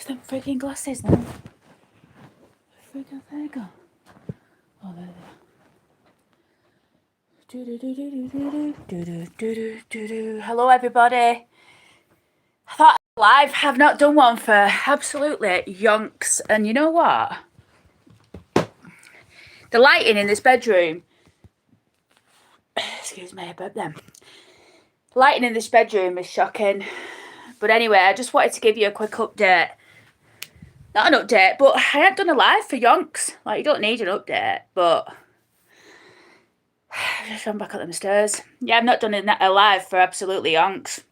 Them freaking glasses now. Freaking, there you go. Oh, there they are. Hello, everybody. I thought live. Have not done one for absolutely yonks. And you know what? The lighting in this bedroom. Excuse me, I burped them. The lighting in this bedroom is shocking. But anyway, I just wanted to give you a quick update. Not an update, but I hadn't done a live for yonks. Like, you don't need an update, but I'm back up them stairs. Yeah, I've not done a live for absolutely yonks.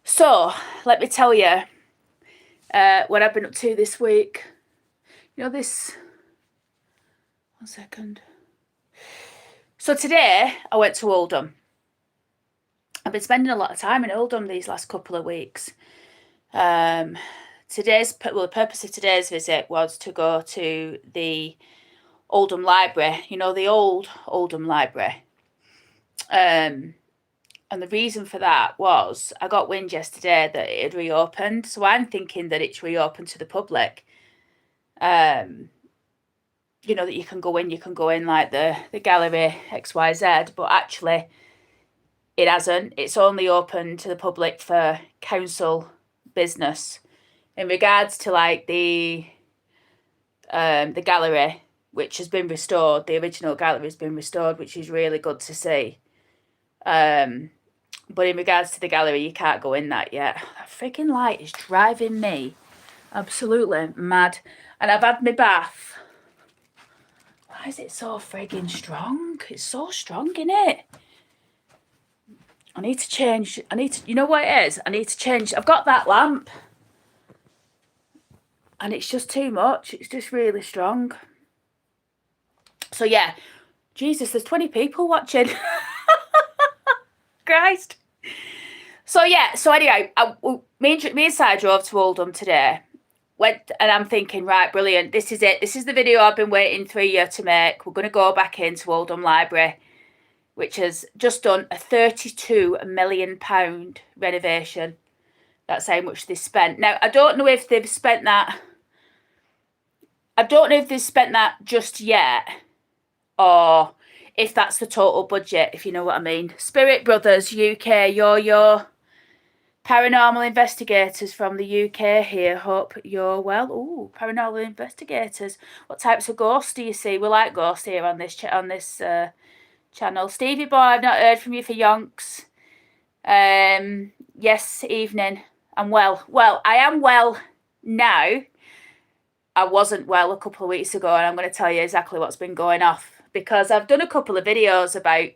So, let me tell you what I've been up to this week. You know this... 1 second. So today, I went to Oldham. I've been spending a lot of time in Oldham these last couple of weeks. The purpose of today's visit was to go to the Oldham Library, you know, the old Oldham Library. And the reason for that was I got wind yesterday that it had reopened. So I'm thinking that it's reopened to the public. You know, that you can go in like the gallery XYZ, but actually it hasn't. It's only open to the public for council business. In regards to like the gallery, which has been restored, the original gallery has been restored, which is really good to see. But in regards to the gallery, you can't go in that yet. That freaking light is driving me absolutely mad. And I've had my bath. Why is it so frigging strong? It's so strong, innit? I need to change. You know what it is? I need to change. I've got that lamp. And it's just too much. It's just really strong. So yeah. Jesus, there's 20 people watching. Christ. So yeah. So anyway, me and Si drove to Oldham today. Went, and I'm thinking, right, brilliant. This is it. This is the video I've been waiting 3 years to make. We're going to go back into Oldham Library, which has just done a £32 million renovation. That's how much they spent. Now, I don't know if they've spent that. I don't know if they've spent that just yet, or if that's the total budget, if you know what I mean. Spirit Brothers UK, your paranormal investigators from the UK here. Hope you're well. Ooh, paranormal investigators. What types of ghosts do you see? We like ghosts here on this channel. Stevie boy, I've not heard from you for yonks. Yes, evening. I'm well. Well, I am well now. I wasn't well a couple of weeks ago, and I'm going to tell you exactly what's been going off, because I've done a couple of videos about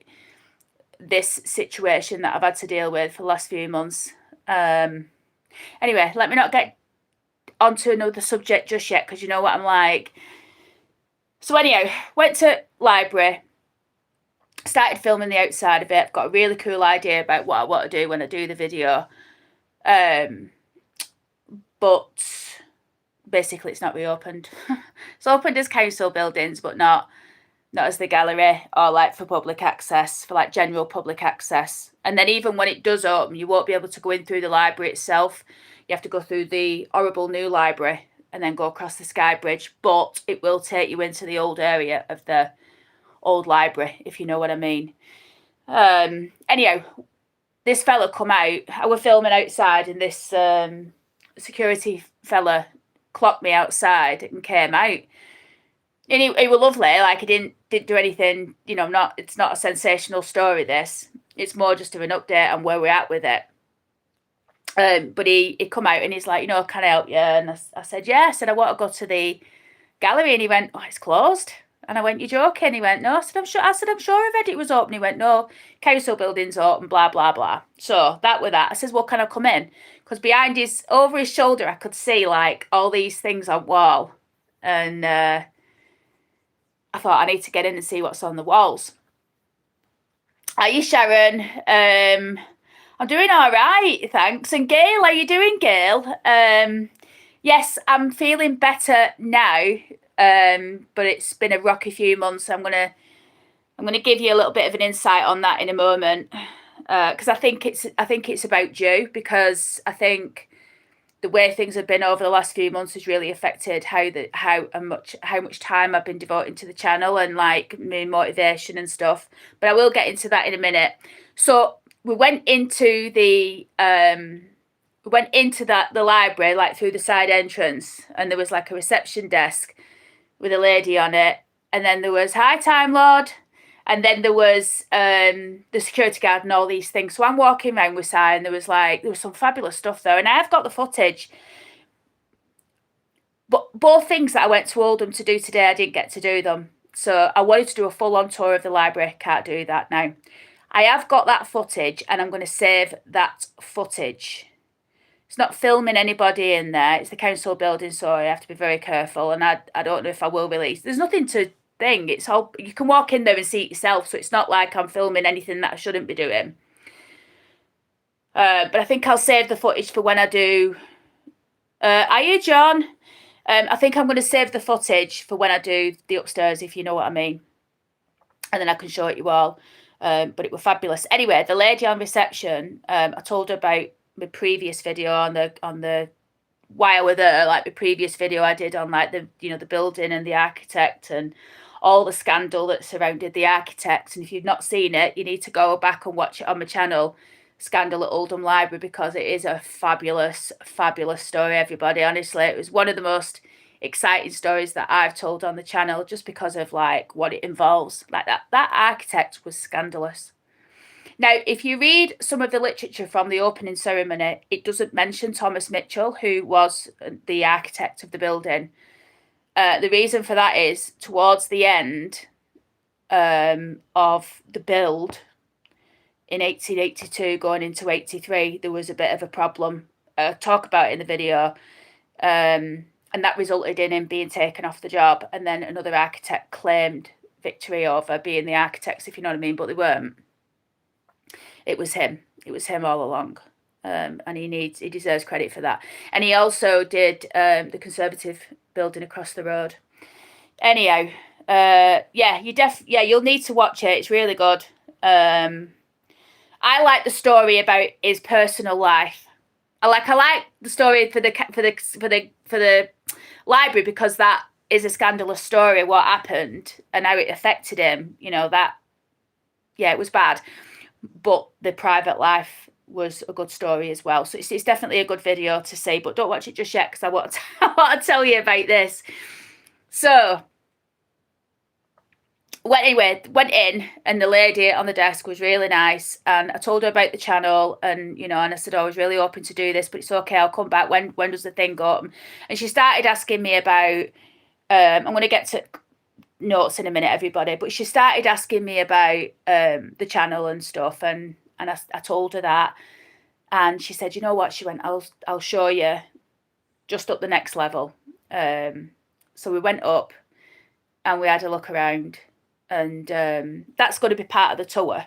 this situation that I've had to deal with for the last few months. Anyway, let me not get onto another subject just yet, because you know what I'm like. So anyhow, went to library, started filming the outside of it. I've got a really cool idea about what I want to do when I do the video. But basically it's not reopened. It's opened as council buildings, but not as the gallery, or like for public access, for like general public access. And then even when it does open, you won't be able to go in through the library itself. You have to go through the horrible new library and then go across the Sky Bridge. But it will take you into the old area of the old library, if you know what I mean. Anyhow, this fella come out. I was filming outside, and this security fella clocked me outside and came out. And he was lovely. Like, he didn't do anything, you know. It's not a sensational story, this. It's more just of an update on where we're at with it. But he come out and he's like, you know, can I help you? And I said, yeah. I said, I want to go to the gallery. And he went, oh, it's closed. And I went, you're joking? He went, no. I said, I'm sure I read it was open. He went, no, council building's open, blah, blah, blah. So that with that. I says, well, can I come in? Because behind over his shoulder, I could see like all these things on wall. And I thought I need to get in and see what's on the walls. Are you, Sharon? I'm doing all right, thanks. And Gail, how you doing, Gail? Yes, I'm feeling better now. But it's been a rocky few months. I'm gonna give you a little bit of an insight on that in a moment, because I think it's about you, because I think the way things have been over the last few months has really affected how much time I've been devoting to the channel and like my motivation and stuff. But I will get into that in a minute. So we went into the library, like through the side entrance, and there was like a reception desk with a lady on it, and then there was "Hi, Time Lord," and then there was the security guard and all these things. So I'm walking around with Si, and there was some fabulous stuff there, and I've got the footage. But both things that I went to Oldham to do today, I didn't get to do them. So I wanted to do a full-on tour of the library. Can't do that now. I have got that footage, and I'm going to save that footage. It's not filming anybody in there. It's the council building, so I have to be very careful. And I don't know if I will release. There's nothing to thing. It's all, you can walk in there and see it yourself. So it's not like I'm filming anything that I shouldn't be doing. But I think I'll save the footage for when I do. Are you, John? I think I'm going to save the footage for when I do the upstairs, if you know what I mean. And then I can show it you all. But it was fabulous. Anyway, the lady on reception, I told her about my previous video on the why I were there, like the previous video I did on like the building and the architect and all the scandal that surrounded the architect. And if you've not seen it, you need to go back and watch it on my channel, Scandal at Oldham Library, because it is a fabulous, fabulous story, everybody. Honestly, it was one of the most exciting stories that I've told on the channel, just because of like what it involves. Like that architect was scandalous. Now, if you read some of the literature from the opening ceremony, it doesn't mention Thomas Mitchell, who was the architect of the building. The reason for that is towards the end of the build in 1882 going into 83, there was a bit of a problem. I talk about it in the video. And that resulted in him being taken off the job. And then another architect claimed victory over being the architects, if you know what I mean, but they weren't. It was him. It was him all along. And he deserves credit for that. And he also did the Conservative building across the road. Anyhow, you'll need to watch it. It's really good. I like the story about his personal life. I like the story for the library, because that is a scandalous story, what happened and how it affected him. You know, it was bad. But the private life was a good story as well. So it's definitely a good video to see, but don't watch it just yet, because I want to tell you about this. So went in, and the lady on the desk was really nice, and I told her about the channel, and and I said, I was really hoping to do this, but it's okay, I'll come back. When does the thing go up? And she started asking me about I'm going to get to notes in a minute, everybody, but she started asking me about the channel and stuff, and I told her that, and she said, you know what, she went, I'll show you just up the next level. So we went up and we had a look around, and that's going to be part of the tour.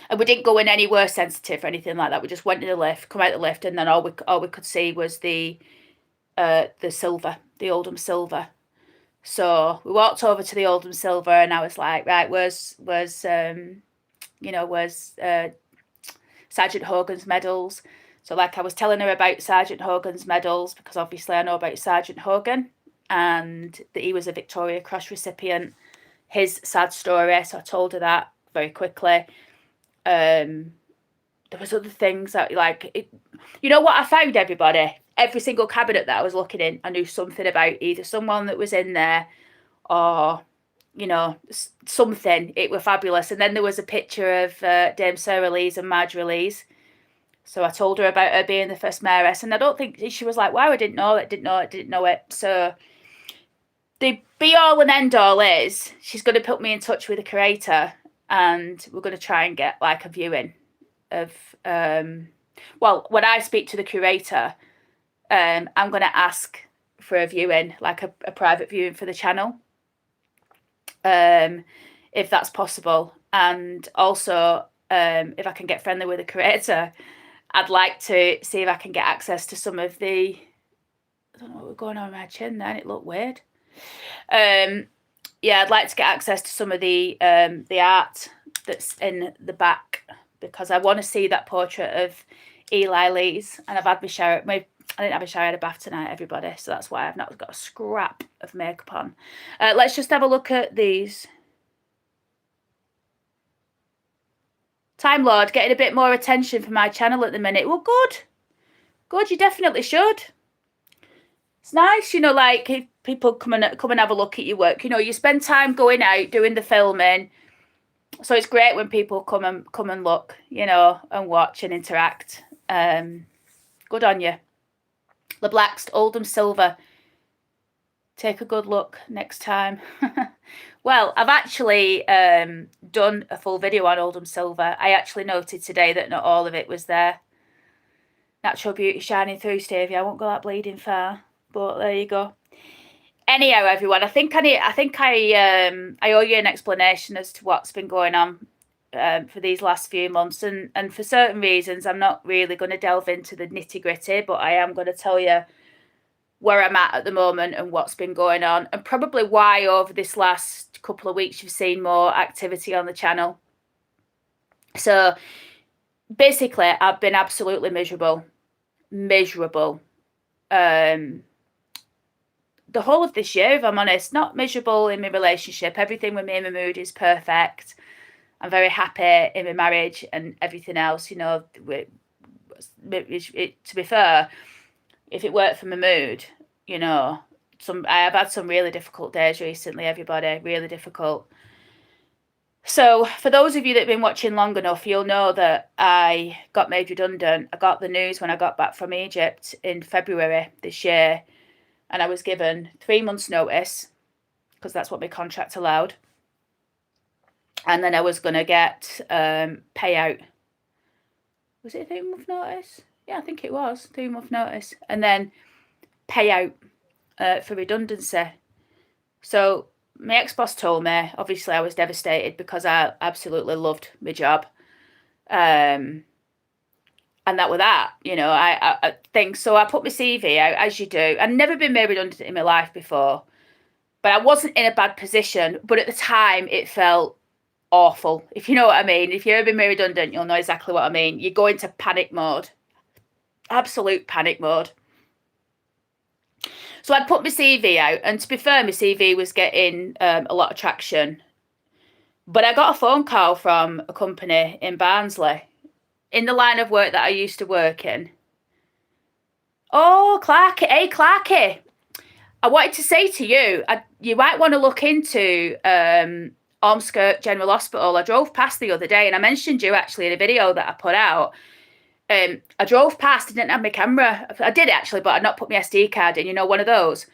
And we didn't go in anywhere sensitive or anything like that. We just went in the lift, come out the lift, and then all we could see was the silver, the Oldham silver. So we walked over to the Oldham silver, and I was like, right, where's Sergeant Hogan's medals? So like I was telling her about Sergeant Hogan's medals, because obviously I know about Sergeant Hogan and that he was a Victoria Cross recipient, his sad story. So I told her that very quickly. There was other things that you know what I found, everybody? Every single cabinet that I was looking in, I knew something about either someone that was in there or, something. It was fabulous. And then there was a picture of Dame Sarah Lees and Marjorie Lees. So I told her about her being the first mayoress. And I don't think she was like, wow, I didn't know it. So the be all and end all is she's going to put me in touch with the curator, and we're going to try and get like a viewing of well, when I speak to the curator, I'm going to ask for a viewing, like a private viewing for the channel, if that's possible. And also, if I can get friendly with the curator, I'd like to see if I can get access to some of the, I don't know what was going on with my chin then, it looked weird. Yeah, I'd like to get access to some of the art that's in the back, because I want to see that portrait of Eli Lee's, and I've had my shower. I didn't have a shower, I had a bath tonight, everybody, so that's why I've not got a scrap of makeup on. Let's just have a look at these. Time Lord, getting a bit more attention for my channel at the minute. Well, good. Good, you definitely should. It's nice, you know, like if people come and have a look at your work. You know, you spend time going out, doing the filming. So it's great when people come and look, you know, and watch and interact. Good on you. The Black's Oldham Silver. Take a good look next time. Well, I've actually done a full video on Oldham Silver. I actually noted today that not all of it was there. Natural beauty shining through, Stevie. I won't go that bleeding far, but there you go. Anyhow, everyone, I think I owe you an explanation as to what's been going on for these last few months, and for certain reasons, I'm not really going to delve into the nitty gritty, but I am going to tell you where I'm at the moment and what's been going on, and probably why over this last couple of weeks you've seen more activity on the channel. So basically, I've been absolutely miserable. The whole of this year, if I'm honest, not miserable in my relationship. Everything with me and my mood is perfect. I'm very happy in my marriage and everything else. You know, to be fair, if it worked for my mood, you know, I have had some really difficult days recently, everybody, really difficult. So for those of you that have been watching long enough, you'll know that I got made redundant. I got the news when I got back from Egypt in February this year, and I was given 3 months notice, because that's what my contract allowed. And then I was going to get payout. Was it a 3-month notice? Yeah, I think it was 3-month notice. And then payout for redundancy. So my ex-boss told me, obviously I was devastated because I absolutely loved my job. And that with that, you know, I think, so I put my CV out, as you do. I'd never been made redundant in my life before, but I wasn't in a bad position. But at the time, it felt awful, if you know what I mean. If you've ever been made redundant, you'll know exactly what I mean. You go into panic mode, absolute panic mode. So I'd put my CV out, and to be fair, my CV was getting a lot of traction. But I got a phone call from a company in Barnsley, in the line of work that I used to work in. Oh, Clarky. Hey, Clarky. I wanted to say to you, you might want to look into Ormskirk General Hospital. I drove past the other day, and I mentioned you actually in a video that I put out. I drove past, I didn't have my camera. I did actually, but I'd not put my SD card in, you know, one of those.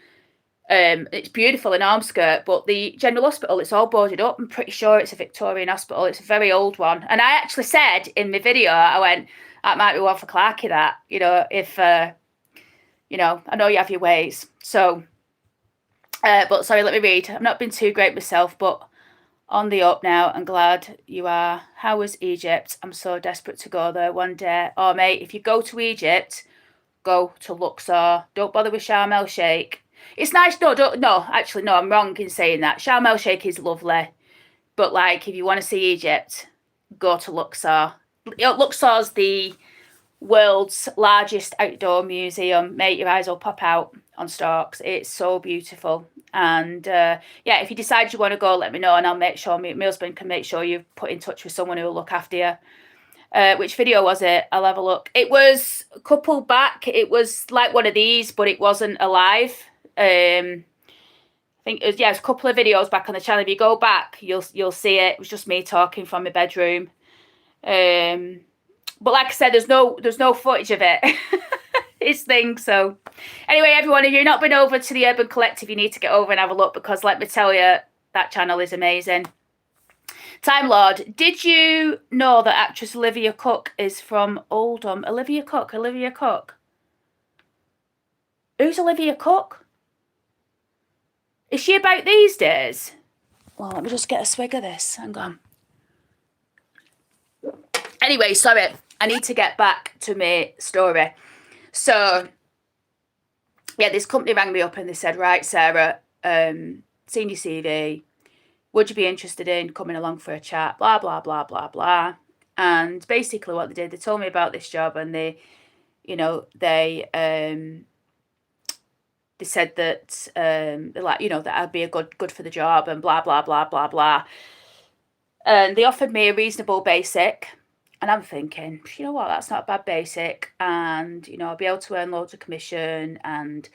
It's beautiful in Ormskirk, but the General Hospital, it's all boarded up. I'm pretty sure it's a Victorian hospital. It's a very old one. And I actually said in my video, I went, that might be one for Clarky, that, you know, if, you know, I know you have your ways. So, but sorry, let me read. I've not been too great myself, but on the up now, and glad you are. How was Egypt? I'm so desperate to go there one day. Oh, mate, if you go to Egypt, go to Luxor. Don't bother with Sharm el Sheikh. It's nice. No, actually, no, I'm wrong in saying that. Sharm el Sheikh is lovely. But, like, if you want to see Egypt, go to Luxor. Luxor's the world's largest outdoor museum. Mate, your eyes will pop out on stalks. It's so beautiful. And, yeah, if you decide you want to go, let me know, and I'll make sure my husband can make sure you've put in touch with someone who will look after you. Which video was it? I'll have a look. It was a couple back. It was like one of these, but it wasn't alive. I think it was, yeah, it's a couple of videos back on the channel. If you go back, you'll see it. It was just me talking from my bedroom. But like I said, there's no footage of it. his thing. So anyway, everyone, if you've not been over to the Urban Collective, you need to get over and have a look, because let me tell you, that channel is amazing. Time Lord, did you know that actress Olivia Cooke is from Oldham? Olivia Cooke. Who's Olivia Cooke? Is she about these days? Well, let me just get a swig of this. Hang on. Anyway, sorry. I need to get back to my story. So, yeah, this company rang me up and they said, right, Sarah, seen your CV. Would you be interested in coming along for a chat? Blah, blah, blah, blah, blah. And basically what they did, they told me about this job, and they said that they're like, that I'd be a good for the job, and blah, blah, blah, blah, blah. And they offered me a reasonable basic. And I'm thinking, you know what, that's not a bad basic. And, I'll be able to earn loads of commission, and,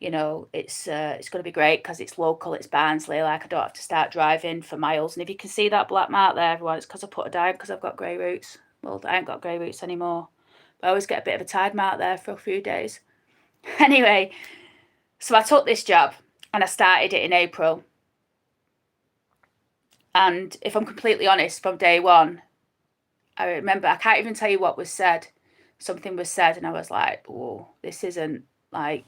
it's going to be great because it's local, it's Barnsley. Like, I don't have to start driving for miles. And if you can see that black mark there, everyone, it's because I put a dye, because I've got grey roots. Well, I ain't got grey roots anymore. But I always get a bit of a tide mark there for a few days. Anyway, so I took this job and I started it in April. And if I'm completely honest, from day one, I remember, I can't even tell you what was said. Something was said and I was like, oh, this isn't for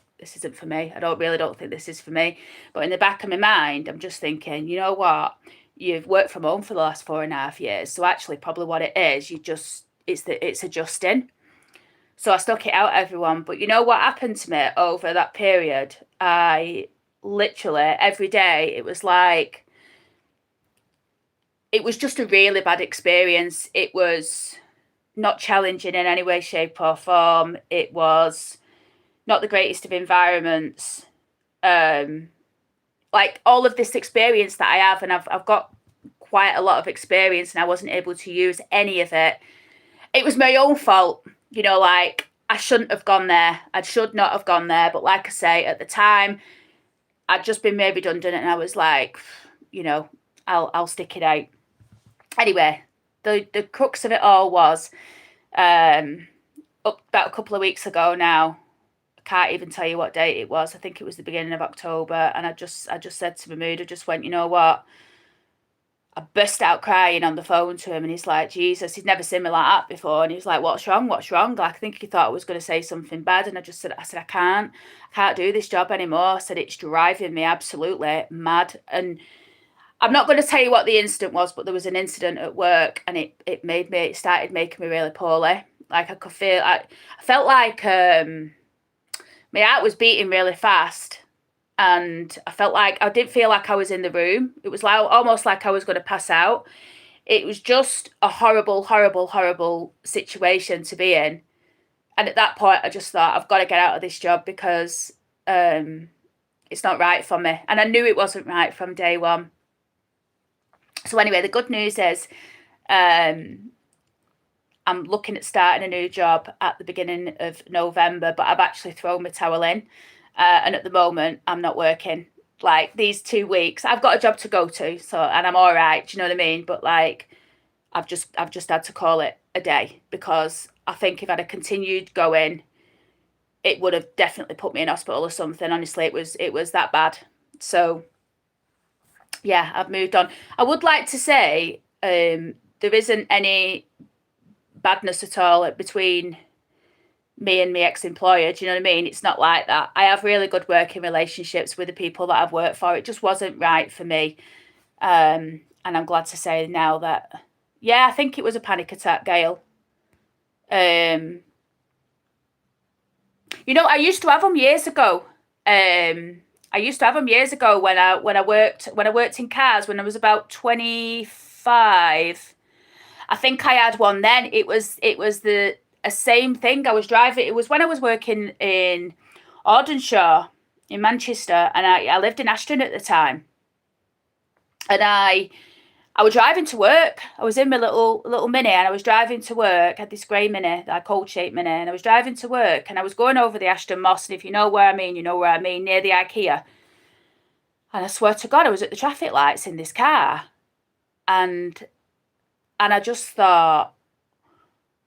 me. I don't think this is for me. But in the back of my mind, I'm just thinking, you know what? You've worked from home for the last 4.5 years. So actually probably what it is, it's adjusting. So I stuck it out, everyone. But you know what happened to me over that period? I literally, every day, it was just a really bad experience. It was not challenging in any way, shape or form. It was not the greatest of environments. Like all of this experience that I have, and I've got quite a lot of experience, and I wasn't able to use any of it. It was my own fault, like I shouldn't have gone there. I should not have gone there. But like I say, at the time, I'd just been made redundant, and I was like, I'll stick it out. Anyway, the crux of it all was about a couple of weeks ago now. I can't even tell you what date it was. I think it was the beginning of October, and I just said to Mahmood, I just went, you know what? I burst out crying on the phone to him, and he's like, Jesus, he'd never seen me like that before. And he was like, what's wrong? Like, I think he thought I was going to say something bad. And I said, I can't do this job anymore. I said, it's driving me absolutely mad. And I'm not going to tell you what the incident was, but there was an incident at work, and it started making me really poorly. Like I felt like my heart was beating really fast. And I felt like I didn't feel like I was in the room. It was almost like I was going to pass out. It was just a horrible, horrible, horrible situation to be in. And at that point, I just thought, I've got to get out of this job, because it's not right for me. And I knew it wasn't right from day one. So anyway, the good news is I'm looking at starting a new job at the beginning of November, but I've actually thrown my towel in. And at the moment, I'm not working. Like these 2 weeks, I've got a job to go to, and I'm all right. Do you know what I mean? But like, I've just had to call it a day, because I think if I'd have continued going, it would have definitely put me in hospital or something. Honestly, it was that bad. So yeah, I've moved on. I would like to say there isn't any badness at all between me and my ex-employer. Do you know what I mean? It's not like that. I have really good working relationships with the people that I've worked for. It just wasn't right for me. And I'm glad to say now that, yeah, I think it was a panic attack, Gail. I used to have them years ago. When I worked in cars when I was about 25. I think I had one then. It was the same thing. I was driving. It was when I was working in Ardenshire in Manchester, and I lived in Ashton at the time. And I was driving to work. I was in my little Mini, and I was driving to work. I had this grey Mini, that cold shaped Mini, and I was driving to work, and I was going over the Ashton Moss. And if you know where I mean, you know where I mean, near the IKEA. And I swear to God, I was at the traffic lights in this car, and I just thought,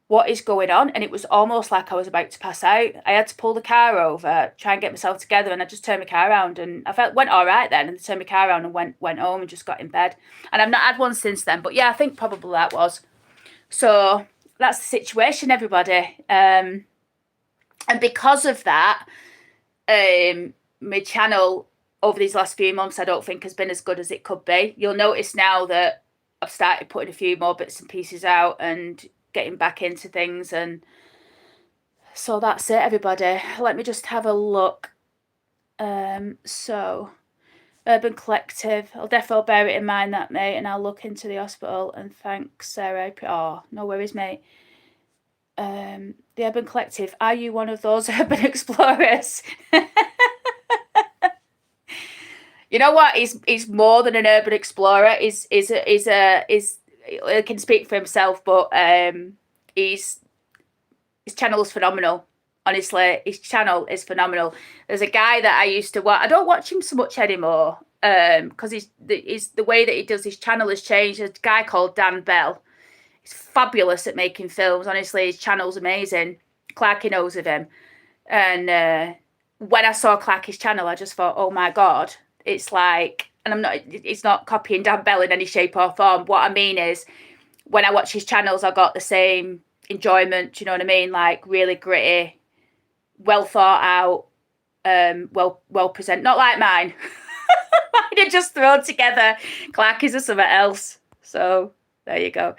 what is going on? And it was almost like I was about to pass out. I had to pull the car over, try and get myself together, and I just turned my car around, and I went all right then, and turned my car around and went home and just got in bed. And I've not had one since then. But yeah, I think probably that was. So that's the situation, everybody. And because of that, my channel over these last few months, I don't think has been as good as it could be. You'll notice now that I've started putting a few more bits and pieces out and getting back into things. And so that's it, everybody. Let me just have a look. So Urban Collective, I'll definitely bear it in mind, that, mate, and I'll look into the hospital. And thanks, Sarah. Oh, no worries, mate. The Urban Collective, are you one of those urban explorers? You know what? He's more than an urban explorer. He's he can speak for himself, but his channel is phenomenal. Honestly, his channel is phenomenal. There's a guy that I used to watch. I don't watch him so much anymore because he's the way that he does his channel has changed. There's a guy called Dan Bell. He's fabulous at making films. Honestly, his channel's amazing. Clarky knows of him. And when I saw Clarky's channel, I just thought, oh my God, it's like, and it's not copying Dan Bell in any shape or form. What I mean is, when I watch his channels, I got the same enjoyment. Do you know what I mean? Like really gritty, well thought out, well presented. Not like mine. Mine are just thrown together. Clarky's are something else. So there you go.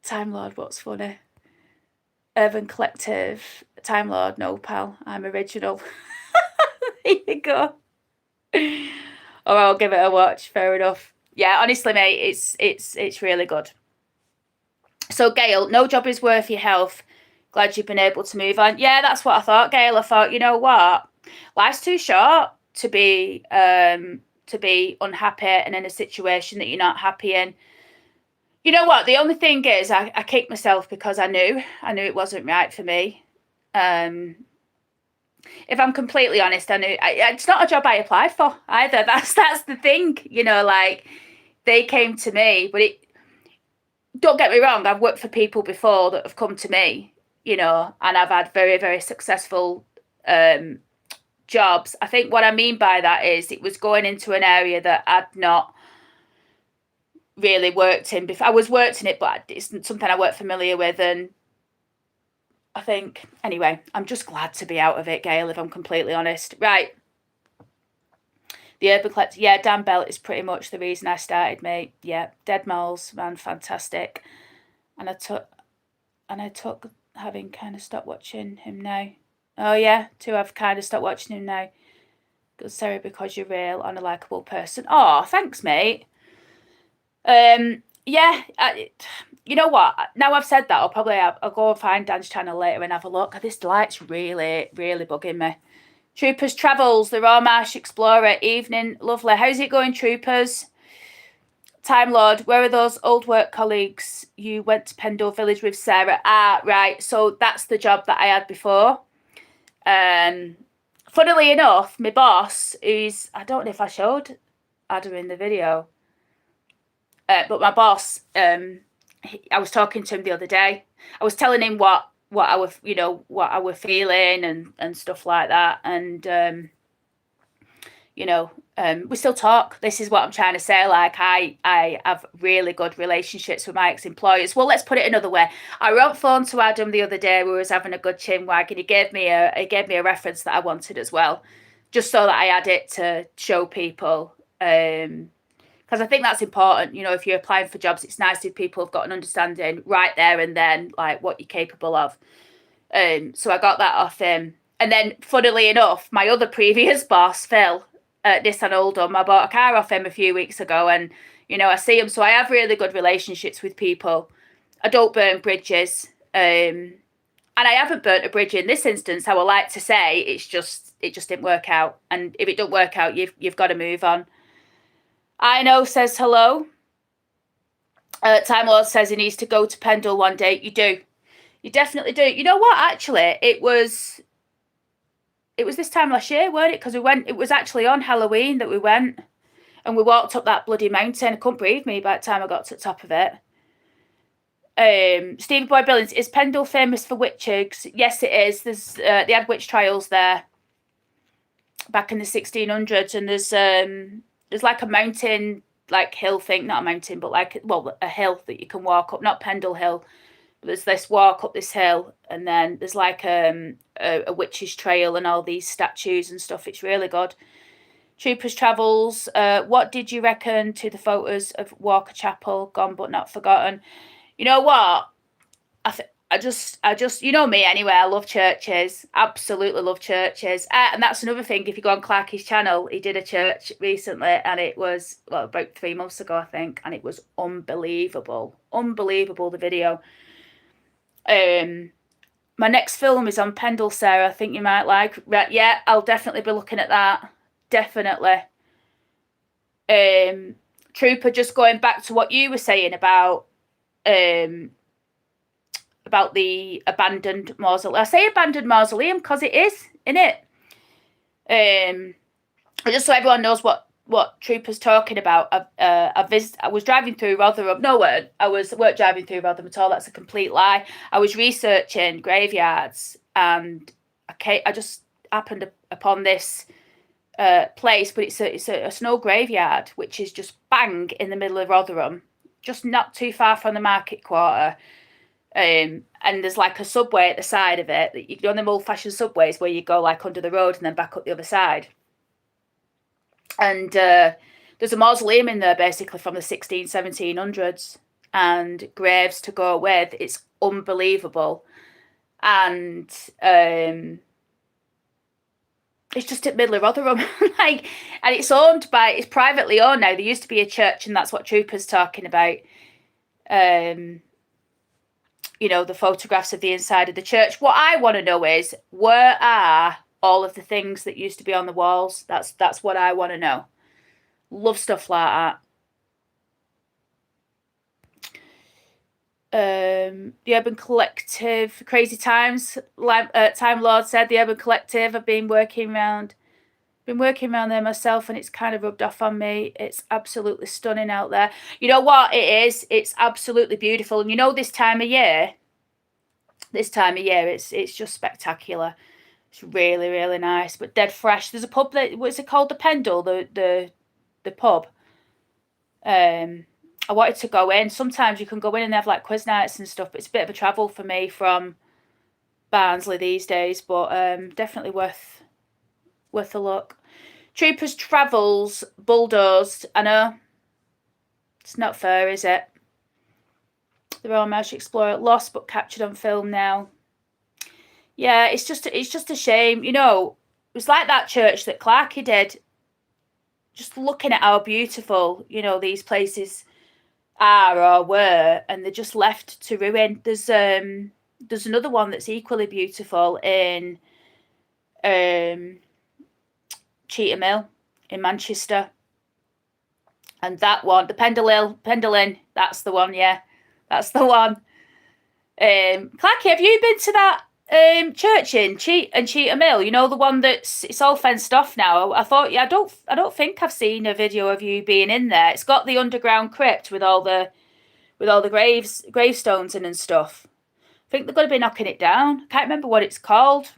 Time Lord, what's funny? Urban Collective, Time Lord, no pal, I'm original. There you go. Or I'll give it a watch. Fair enough. Yeah, honestly, mate, it's really good. So Gail, no job is worth your health. Glad you've been able to move on. Yeah, that's what I thought, Gail. I thought, you know what, life's too short to be unhappy and in a situation that you're not happy in. You know what? The only thing is, I kicked myself because I knew it wasn't right for me. If I'm completely honest, I knew it's not a job I applied for either. That's the thing, you know. Like, they came to me, but don't get me wrong. I've worked for people before that have come to me, you know, and I've had very, very successful jobs. I think what I mean by that is it was going into an area that I'd not really worked in before. I was worked in it, but it's something I weren't familiar with. And I think, anyway, I'm just glad to be out of it, Gail, if I'm completely honest. Right. The Urban Collective, yeah, Dan Bell is pretty much the reason I started, mate. Yeah, Dead Malls, man, fantastic. And I took having kind of stopped watching him now. Oh yeah, I've kind of stopped watching him now. Good, Sarah, because you're real and a likeable person. Oh, thanks, mate. Yeah, you know what? Now I've said that, I'll go and find Dan's channel later and have a look. This light's really, really bugging me. Troopers Travels, the Raw Marsh Explorer, evening, lovely. How's it going, Troopers? Time Lord, where are those old work colleagues you went to Pendle Village with, Sarah? Ah, right. So that's the job that I had before. Funnily enough, my boss, who's, I don't know if I showed Adam in the video, but my boss, I was talking to him the other day. I was telling him what I were feeling and stuff like that. And we still talk. This is what I'm trying to say. Like, I have really good relationships with my ex-employers. Well, let's put it another way. I wrote phone to Adam the other day. We was having a good chin wag, and he gave me a reference that I wanted as well, just so that I had it to show people. Because I think that's important. You know, if you're applying for jobs, it's nice if people have got an understanding right there and then, like, what you're capable of. So I got that off him. And then, funnily enough, my other previous boss, Phil, at Nissan Oldham, I bought a car off him a few weeks ago, and, you know, I see him. So I have really good relationships with people. I don't burn bridges. And I haven't burnt a bridge in this instance, I would like to say. It just didn't work out. And if it don't work out, you've got to move on. I know says hello. Time Lord says he needs to go to Pendle one day. You do. You definitely do. You know what? Actually, it was this time last year, weren't it? Because it was actually on Halloween that we went. And we walked up that bloody mountain. I couldn't breathe me by the time I got to the top of it. Stephen Boy Billings, is Pendle famous for witches? Yes, it is. They had witch trials there back in the 1600s, and there's like a mountain, like hill thing, not a mountain, but like, well, a hill that you can walk up, not Pendle Hill, but there's this walk up this hill, and then there's like a witch's trail and all these statues and stuff. It's really good. Troopers Travels, what did you reckon to the photos of Walker Chapel, gone but not forgotten? You know what? I just, you know me anyway. I love churches. Absolutely love churches. And that's another thing. If you go on Clarky's channel, he did a church recently, and it was, well, about 3 months ago, I think, and it was unbelievable. Unbelievable, the video. My next film is on Pendle, Sarah. I think you might like. Yeah, I'll definitely be looking at that. Definitely. Trooper, just going back to what you were saying about the abandoned mausoleum. I say abandoned mausoleum because it is, isn't it? Just so everyone knows what Trooper's talking about. I was driving through Rotherham. No, I weren't driving through Rotherham at all. That's a complete lie. I was researching graveyards, and I just happened upon this place, but it's a snow graveyard, which is just bang in the middle of Rotherham, just not too far from the market quarter. And there's like a subway at the side of it, that you go on them old-fashioned subways where you go like under the road and then back up the other side. And there's a mausoleum in there basically from the 1700s, and graves to go with. It's unbelievable. And it's just at middle of Rotherham. And it's privately owned now. There used to be a church, and that's what Trooper's talking about. You know, the photographs of the inside of the church. What I want to know is, where are all of the things that used to be on the walls? That's what I want to know. Love stuff like that. The Urban Collective, Crazy Times, Time Lord said, the Urban Collective, I've been working around there myself, and it's kind of rubbed off on me. It's absolutely stunning out there. You know what it is? It's absolutely beautiful. And you know, this time of year, it's just spectacular. It's really, really nice, but dead fresh. There's a pub what's it called? The Pendle, the pub. I wanted to go in. Sometimes you can go in and they have like quiz nights and stuff, but it's a bit of a travel for me from Barnsley these days, but definitely worth a look. Troopers Travels, bulldozed. I know. It's not fair, is it? The Royal March Explorer, lost but captured on film now. Yeah, it's just a shame. You know, it was like that church that Clarky did. Just looking at how beautiful, you know, these places are or were, and they're just left to ruin. There's another one that's equally beautiful in Cheetham Hill in Manchester, and that one, the Pendle Inn, that's the one. Yeah, that's the one. Clarky, have you been to that church in Cheetham Hill? You know, the one it's all fenced off now. I thought, yeah, I don't think I've seen a video of you being in there. It's got the underground crypt with all the gravestones in and stuff. I think they're going to be knocking it down. I can't remember what it's called.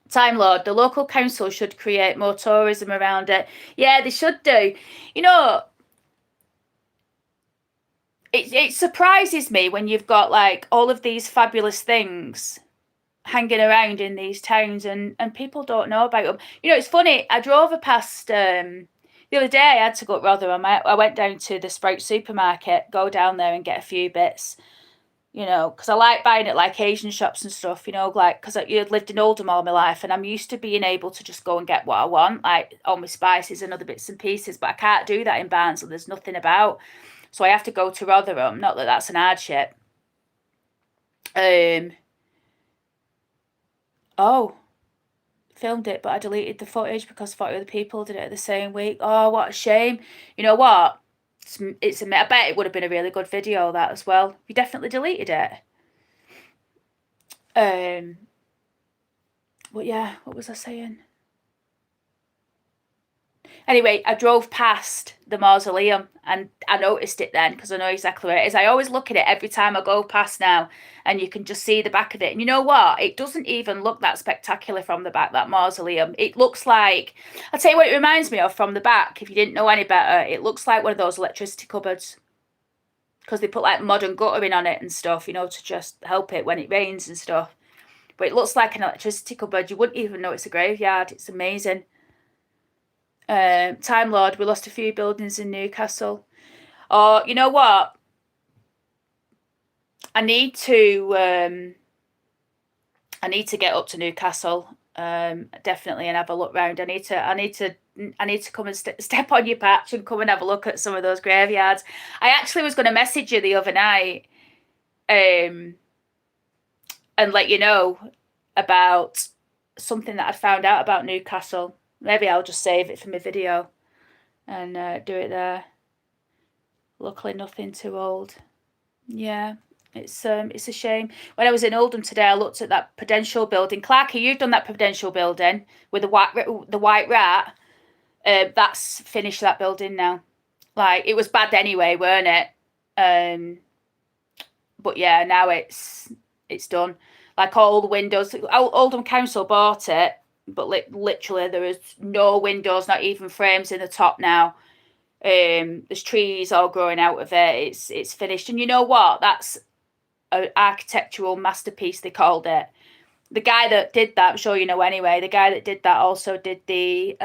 Time Lord, the local council should create more tourism around it. Yeah, they should do. You know, it surprises me when you've got like all of these fabulous things hanging around in these towns, and people don't know about them. You know, it's funny. I drove past the other day. I had to go to Rotherham. I went down to the Sprout supermarket, go down there and get a few bits. You know, because I like buying at like Asian shops and stuff, you know, like, because I lived in Oldham all my life, and I'm used to being able to just go and get what I want, like all my spices and other bits and pieces, but I can't do that in Barnsley. There's nothing about. So I have to go to Rotherham. Not that that's an hardship. Oh, filmed it, but I deleted the footage because 40 other people did it the same week. Oh, what a shame. You know what? I bet it would have been a really good video, that as well. You definitely deleted it. But yeah, what was I saying? Anyway, I drove past the mausoleum and I noticed it then because I know exactly where it is. I always look at it every time I go past now, and you can just see the back of it. And you know what? It doesn't even look that spectacular from the back, that mausoleum. It looks like, I'll tell you what it reminds me of from the back, if you didn't know any better. It looks like one of those electricity cupboards because they put like modern guttering on it and stuff, you know, to just help it when it rains and stuff. But it looks like an electricity cupboard. You wouldn't even know it's a graveyard. It's amazing. Time Lord, we lost a few buildings in Newcastle. Oh, you know what? I need to get up to Newcastle, definitely, and have a look round. I need to come and step on your patch and come and have a look at some of those graveyards. I actually was going to message you the other night, and let you know about something that I'd found out about Newcastle. Maybe I'll just save it for my video and do it there. Luckily, nothing too old. Yeah, it's a shame. When I was in Oldham today, I looked at that Prudential building. Clarky, you've done that Prudential building with the white rat. That's finished, that building now. Like, it was bad anyway, weren't it? But yeah, now it's done. Like, all the windows. Oldham Council bought it, but literally there is no windows, not even frames in the top now. There's trees all growing out of it. It's finished. And you know what? That's an architectural masterpiece, they called it. The guy that did that, I'm sure you know anyway, the guy that did that also did the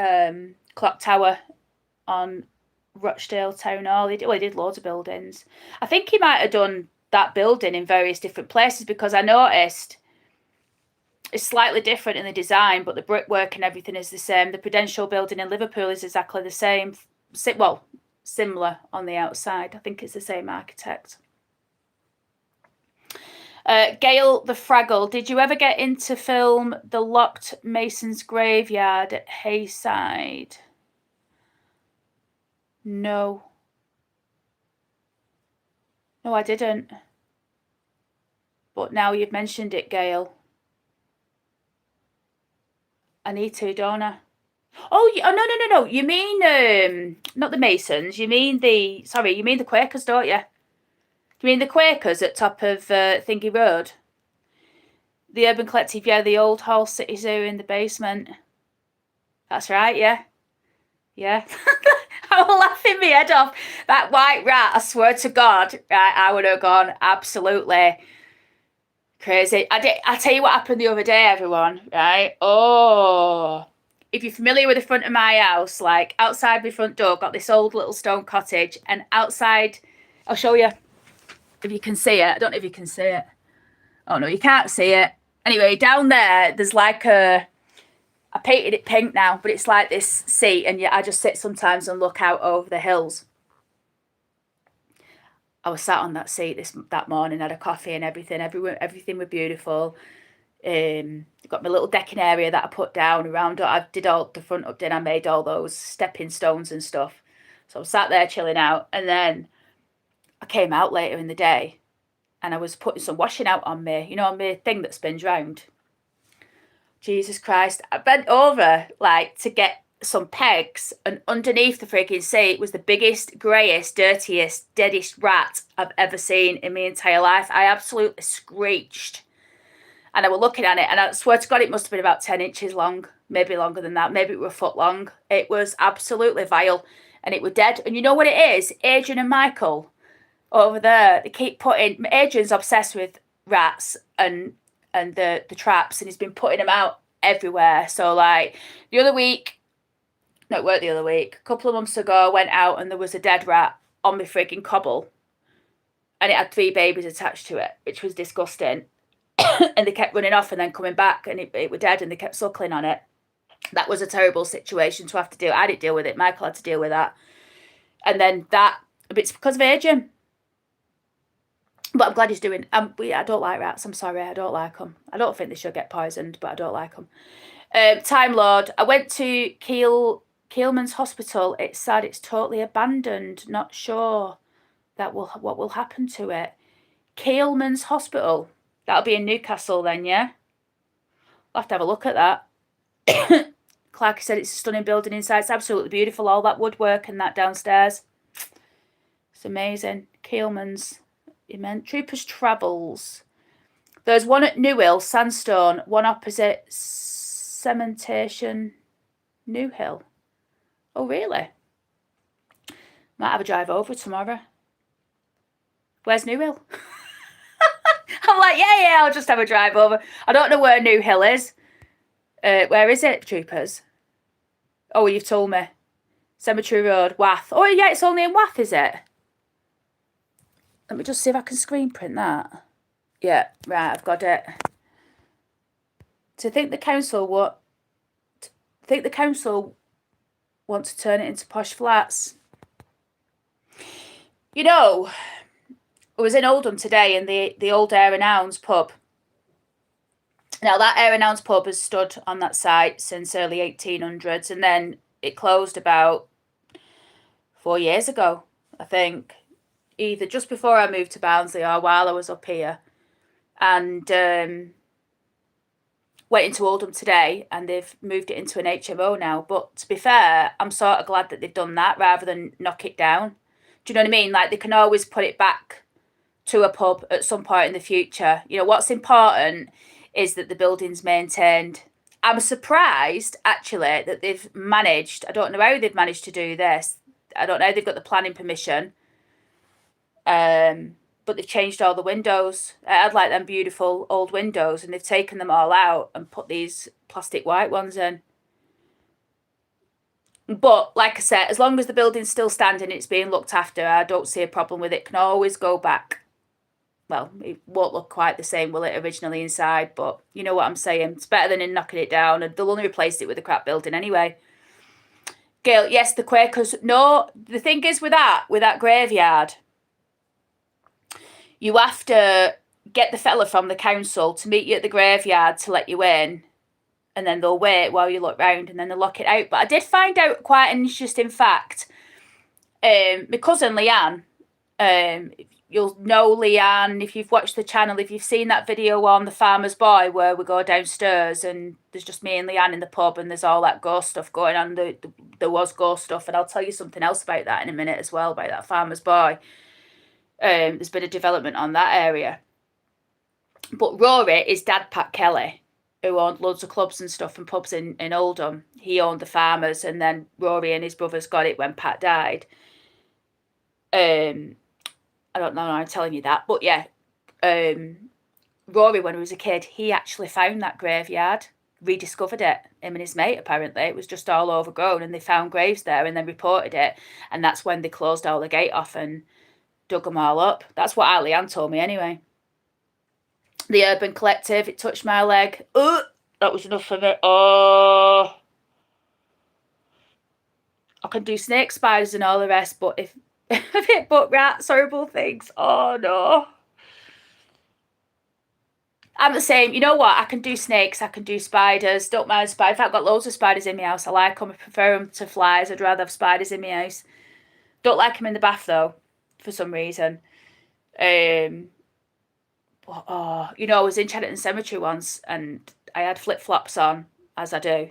clock tower on Rochdale Town Hall. He did loads of buildings. I think he might have done that building in various different places, because I noticed it's slightly different in the design, but the brickwork and everything is the same. The Prudential building in Liverpool is exactly the same. Well, similar on the outside. I think it's the same architect. Gail the Fraggle, did you ever get into film The Locked Mason's Graveyard at Hayside? No. No, I didn't. But now you've mentioned it, Gail, I need to, don't I? Oh, no. You mean not the Masons. You mean the Quakers, don't you? Do you mean the Quakers at top of Thingy Road? The Urban Collective, yeah, the old Hall City Zoo in the basement. That's right, yeah. Yeah. I was laughing my head off. That white rat, I swear to God, right, I would have gone absolutely crazy. I tell you what happened the other day, everyone, right? Oh, if you're familiar with the front of my house, like outside my front door, got this old little stone cottage, and outside, I'll show you if you can see it. I don't know if you can see it. Oh no, you can't see it. Anyway, down there, there's like I painted it pink now, but it's like this seat, and I just sit sometimes and look out over the hills. I was sat on that seat that morning, had a coffee and everything. Everything was beautiful. Got my little decking area that I put down around it. I did all the front up, then I made all those stepping stones and stuff. So I was sat there chilling out, and then I came out later in the day, and I was putting some washing out on me, you know, on my thing that spins round. Jesus Christ, I bent over like to get some pegs, and underneath the freaking seat was the biggest, greyest, dirtiest, deadest rat I've ever seen in my entire life. I absolutely screeched. And I was looking at it, and I swear to God, it must have been about 10 inches long, maybe longer than that, maybe it was a foot long. It was absolutely vile, and it was dead. And you know what it is? Adrian and Michael over there, they keep putting, Adrian's obsessed with rats and the traps, and he's been putting them out everywhere. So like the other week, no, it weren't the other week, a couple of months ago, I went out and there was a dead rat on my freaking cobble, and it had 3 babies attached to it, which was disgusting. And they kept running off and then coming back, and it was dead, and they kept suckling on it. That was a terrible situation to have to deal. I didn't deal with it. Michael had to deal with that. And then that, it's because of Adrian. But I'm glad he's doing. I don't like rats. I'm sorry, I don't like them. I don't think they should get poisoned, but I don't like them. Time Lord, I went to Keelman's Hospital. It's sad. It's totally abandoned. Not sure what will happen to it. Keelman's Hospital. That'll be in Newcastle then, yeah. I'll have to have a look at that. Clark said it's a stunning building inside. It's absolutely beautiful. All that woodwork and that downstairs. It's amazing. Keelman's. You meant Troopers Travels. There's one at Newhill, Sandstone. One opposite Cementation, New Hill. Oh, really? Might have a drive over tomorrow. Where's New Hill? I'm like, yeah, I'll just have a drive over. I don't know where New Hill is. Where is it, Troopers? Oh, you've told me. Cemetery Road, Wath. Oh, yeah, it's only in Wath, is it? Let me just see if I can screen print that. Yeah, right, I've got it. To think the council want to turn it into posh flats. You know, I was in Oldham today in the old Hare and Hounds pub. Now, that Hare and Hounds pub has stood on that site since early 1800s, and then it closed about 4 years ago, I think. Either just before I moved to Barnsley or while I was up here. And went into Oldham today, and they've moved it into an HMO now. But to be fair, I'm sort of glad that they've done that rather than knock it down. Do you know what I mean? Like, they can always put it back to a pub at some point in the future. You know, what's important is that the building's maintained. I'm surprised, actually, that they've managed, I don't know how they've managed to do this. I don't know how they've got the planning permission. But they've changed all the windows. I had like them beautiful old windows, and they've taken them all out and put these plastic white ones in. But like I said, as long as the building's still standing, it's being looked after, I don't see a problem with it. Can always go back. Well, it won't look quite the same, will it, originally inside? But you know what I'm saying. It's better than in knocking it down, and they'll only replace it with a crap building anyway. Gail, yes, the Quakers. No, the thing is with that graveyard, you have to get the fella from the council to meet you at the graveyard to let you in, and then they'll wait while you look round, and then they'll lock it out. But I did find out quite an interesting fact. My cousin Leanne, you'll know Leanne if you've watched the channel, if you've seen that video on The Farmer's Boy where we go downstairs and there's just me and Leanne in the pub and there's all that ghost stuff going on. There was ghost stuff, and I'll tell you something else about that in a minute as well, about that Farmer's Boy. There's been a development on that area. But Rory is Dad Pat Kelly, who owned loads of clubs and stuff and pubs in Oldham. He owned the Farmers, and then Rory and his brothers got it when Pat died. I don't know why I'm telling you that, but yeah. Rory, when he was a kid, he actually found that graveyard, rediscovered it, him and his mate apparently. It was just all overgrown, and they found graves there and then reported it, and that's when they closed all the gate off and dug them all up. That's what Leanne told me anyway. The Urban Collective, it touched my leg. That was enough for me. Oh, I can do snake spiders and all the rest, but if it but rats, horrible things. Oh no. I'm the same. You know what? I can do snakes. I can do spiders. Don't mind spiders. In fact, I've got loads of spiders in my house. I like them. I prefer them to flies. I'd rather have spiders in my house. Don't like them in the bath though, for some reason. I was in Chatterton Cemetery once, and I had flip-flops on, as I do,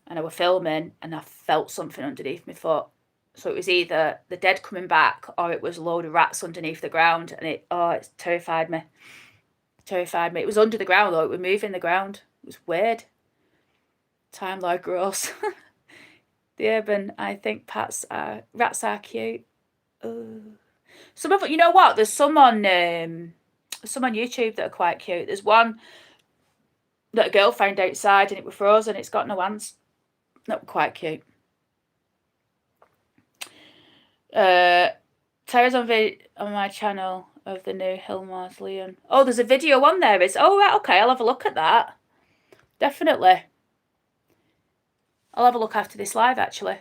and I were filming, and I felt something underneath my foot. So it was either the dead coming back, or it was a load of rats underneath the ground, and it terrified me. It was under the ground though. It was moving the ground. It was weird. Time Lord Gross. The Urban, I think rats are cute. Some of it, you know what? There's some on YouTube that are quite cute. There's one that a girl found outside and it was frozen. It's got no hands. That was quite cute. Tara's on my channel of the new Hill Mausoleum. Oh, there's a video on there. Right, okay, I'll have a look at that. Definitely. I'll have a look after this live, actually.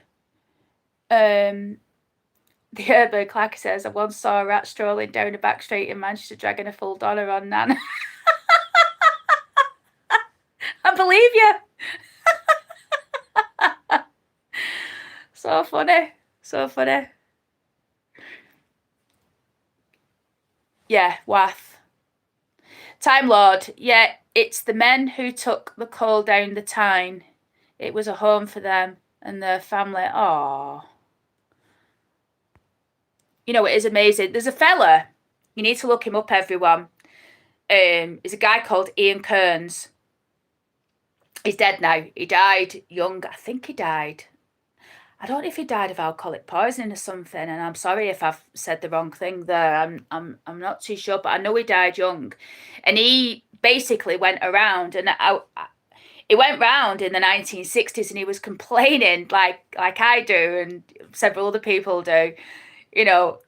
The Urban Clark says, I once saw a rat strolling down a back street in Manchester dragging a full dollar on Nan. I believe you. So funny. So funny. Yeah, Wath. Time Lord. Yeah, it's the men who took the coal down the Tyne. It was a home for them and their family. Oh, you know, it is amazing. There's a fella, you need to look him up, everyone. He's a guy called Ian Kearns. He's dead now. He died young. I think he died. I don't know if he died of alcoholic poisoning or something, and I'm sorry if I've said the wrong thing there. I'm not too sure, but I know he died young, and he basically went around and he went round in the 1960s and he was complaining like I do and several other people do. You know,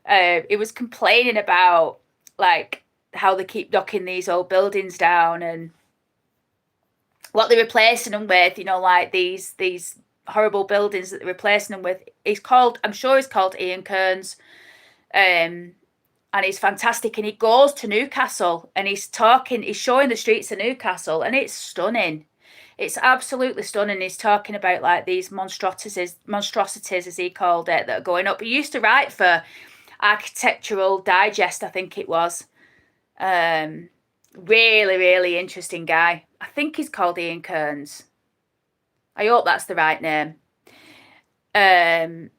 he was complaining about like how they keep knocking these old buildings down and what they're replacing them with. You know, like these horrible buildings that they're replacing them with. I'm sure he's called Ian Kearns. And he's fantastic, and he goes to Newcastle and he's showing the streets of Newcastle, and it's stunning. It's absolutely stunning. He's talking about like these monstrosities as he called it, that are going up. He used to write for Architectural Digest, I think it was. Really, really interesting guy. I think he's called Ian Kearns. I hope that's the right name. I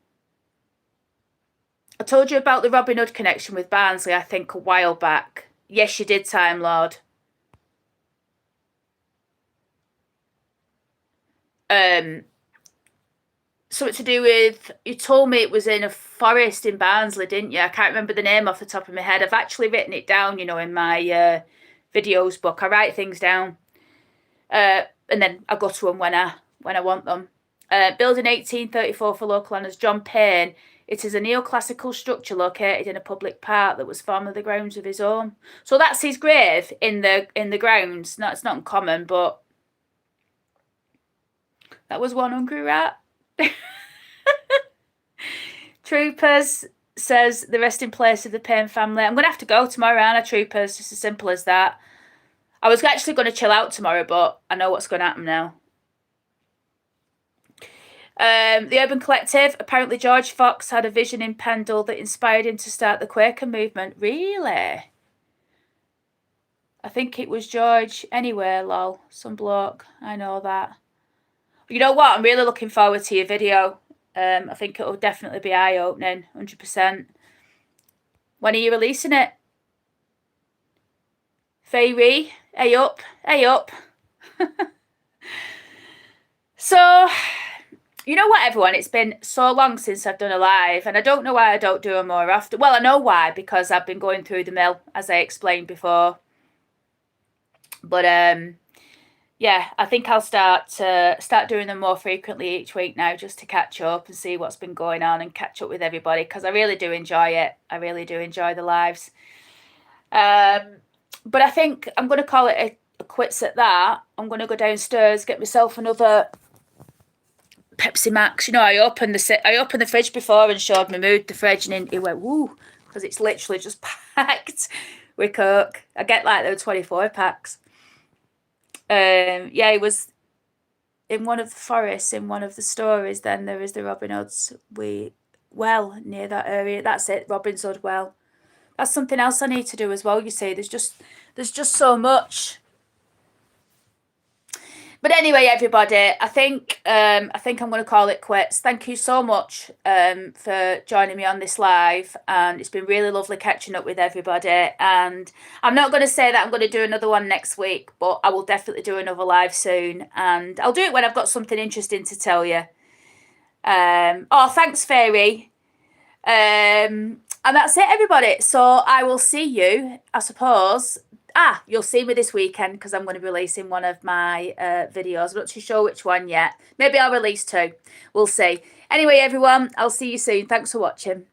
told you about the Robin Hood connection with Barnsley, I think, a while back. Yes, you did, Time Lord. Something to do with, you told me it was in a forest in Barnsley, didn't you? I can't remember the name off the top of my head. I've actually written it down, you know, in my videos book. I write things down, and then I go to them when I want them. Built in 1834 for local honours, John Payne. It is a neoclassical structure located in a public park that was formerly the grounds of his home. So that's his grave in the grounds. No, it's not uncommon, but that was one hungry rat. Troopers says the resting place of the Payne family. I'm going to have to go tomorrow, aren't I, Troopers? Just as simple as that. I was actually going to chill out tomorrow, but I know what's going to happen now. The Urban Collective. Apparently George Fox had a vision in Pendle that inspired him to start the Quaker movement. Really? I think it was George. Anyway, lol. Some bloke. I know that. You know what? I'm really looking forward to your video. I think it'll definitely be eye-opening, 100%. When are you releasing it? Fairy, hey up, hey up. So, you know what, everyone? It's been so long since I've done a live, and I don't know why I don't do them more often. Well, I know why, because I've been going through the mill, as I explained before. But yeah, I think I'll start doing them more frequently each week now, just to catch up and see what's been going on and catch up with everybody, because I really do enjoy it. I really do enjoy the lives. But I think I'm going to call it a quits at that. I'm going to go downstairs, get myself another Pepsi Max. You know, I opened the fridge before and showed my mood the fridge, and it went woo, because it's literally just packed with Coke. I get like there were 24 packs. Yeah, it was in one of the forests, in one of the stories. Then there is the Robin Hood's well near that area. That's it, Robin's Hood Well. That's something else I need to do as well. You see, there's just so much. But anyway, everybody, I think I'm going to call it quits. Thank you so much for joining me on this live, and it's been really lovely catching up with everybody. And I'm not going to say that I'm going to do another one next week, but I will definitely do another live soon, and I'll do it when I've got something interesting to tell you. Oh, thanks, Fairy. And that's it, everybody. So I will see you, I suppose. You'll see me this weekend, because I'm going to be releasing one of my videos. I'm not too sure which one yet. Maybe I'll release two. We'll see. Anyway, everyone, I'll see you soon. Thanks for watching.